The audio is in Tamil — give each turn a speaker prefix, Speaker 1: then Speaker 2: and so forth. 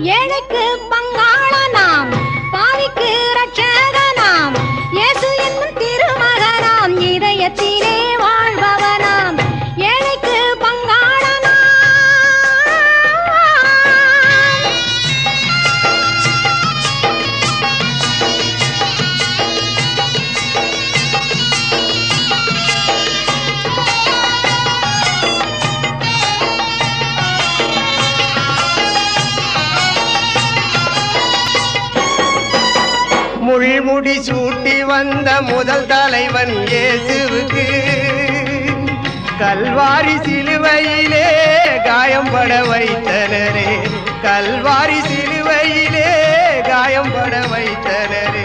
Speaker 1: ஏழைக்கு பங்காளனாம், பாவிக்கு ரட்சகனாம், இயேசு என்னும் திருமகனாம், இதயத்திலே வாழ்பவனாம். ஏழைக்கு பங்காளனாம்.
Speaker 2: முள்முடி சூட்டி வந்த முதல் தலைவன் இயேசுவுக்கு கல்வாரி சிலுவையிலே காயம்பட வைத்தனரே, கல்வாரி சிலுவையிலே காயம்பட வைத்தனரே.